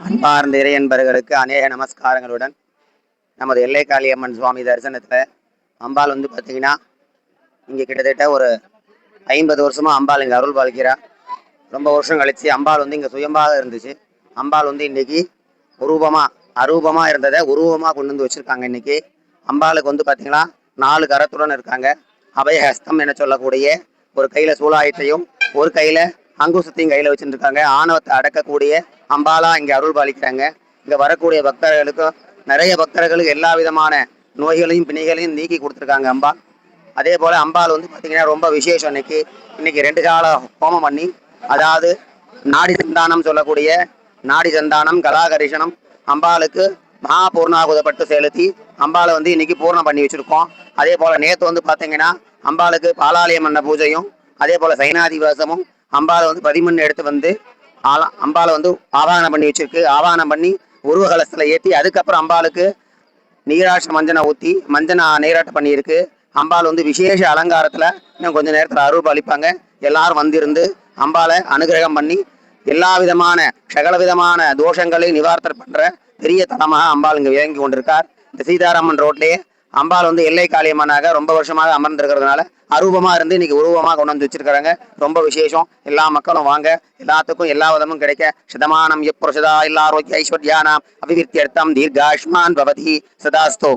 அன்பார்ந்த இறையன்பர்களுக்கு அநேக நமஸ்காரங்களுடன் நமது எல்லைக்காளியம்மன் சுவாமி தரிசனத்துல அம்பாள் வந்து பார்த்தீங்கன்னா இங்கே கிட்டத்தட்ட ஒரு 50 வருஷமா அம்பாள் இங்கே அருள் பாலிக்கிறா. ரொம்ப வருஷம் கழிச்சு அம்பாள் வந்து இங்கே சுயம்பாக இருந்துச்சு. அம்பாள் வந்து இன்னைக்கு அரூபமாக இருந்ததை உருவமாக கொண்டு வந்து வச்சிருக்காங்க. இன்னைக்கு அம்பாளுக்கு வந்து பார்த்தீங்கன்னா 4 கரத்துடன் இருக்காங்க. அபயஹஸ்தம் என சொல்லக்கூடிய ஒரு கையில சூலாயத்தையும் ஒரு கையில அங்குசத்தையும் கையில வச்சுட்டு இருக்காங்க. ஆணவத்தை அடக்கக்கூடிய அம்பாலா இங்க அருள் பாலிக்கிறாங்க. இங்க வரக்கூடிய பக்தர்களுக்கும் நிறைய பக்தர்களுக்கு எல்லா விதமான நோய்களையும் பிணிகளையும் நீக்கி கொடுத்துருக்காங்க அம்பாள். அதே போல அம்பாள் வந்து பார்த்தீங்கன்னா ரொம்ப விசேஷம். இன்னைக்கு 2 கால ஹோமம் பண்ணி, அதாவது நாடி சந்தானம் சொல்லக்கூடிய நாடி சந்தானம் கலாகரிசனம் அம்பாளுக்கு மகா பூர்ணாகுதப்பட்டு செலுத்தி அம்பாளை வந்து இன்னைக்கு பூர்ணம் பண்ணி வச்சிருக்கோம். அதே போல நேற்று வந்து பார்த்தீங்கன்னா அம்பாளுக்கு பாலாலயம் பண்ண பூஜையும் அதே போல சைனாதிவாசமும் அம்பாளை வந்து 11 எடுத்து வந்து அம்பாளை வந்து ஆவாகனம் பண்ணி வச்சிருக்கு. ஆவாகனம் பண்ணி உருவகலசத்தில் ஏற்றி அதுக்கப்புறம் அம்பாளுக்கு நீராட்சி மஞ்சனை ஊற்றி மஞ்சனை நீராட்டம் பண்ணியிருக்கு. அம்பாள் வந்து விசேஷ அலங்காரத்தில் இன்னும் கொஞ்சம் நேரத்தில் அருள் பாலிப்பாங்க. எல்லாரும் வந்திருந்து அம்பாளை அனுகிரகம் பண்ணி எல்லா விதமான சகல விதமான தோஷங்களை நிவாரணம் பண்ற பெரிய தலமாக அம்பாள் இங்கே இயங்கி கொண்டிருக்கார். இந்த சீதாராமன் ரோட்லேயே அம்பாள் வந்து எல்லை காளியம்மனாக ரொம்ப வருஷமாக அமர்ந்திருக்கிறதுனால அரூபமா இருந்து இன்னைக்கு உருவமாக கொண்டு வந்து வச்சிருக்காங்க. ரொம்ப விசேஷம். எல்லா மக்களும் வாங்க, எல்லாத்துக்கும் எல்லா விதமும் கிடைக்க. சதமானம் எப்புருஷதா எல்லாரோக்கிய ஐஸ்வர்யானாம் அபிவிருத்தியர்த்தம் தீர்காஷ்மான் பவதி சதாஸ்தோ.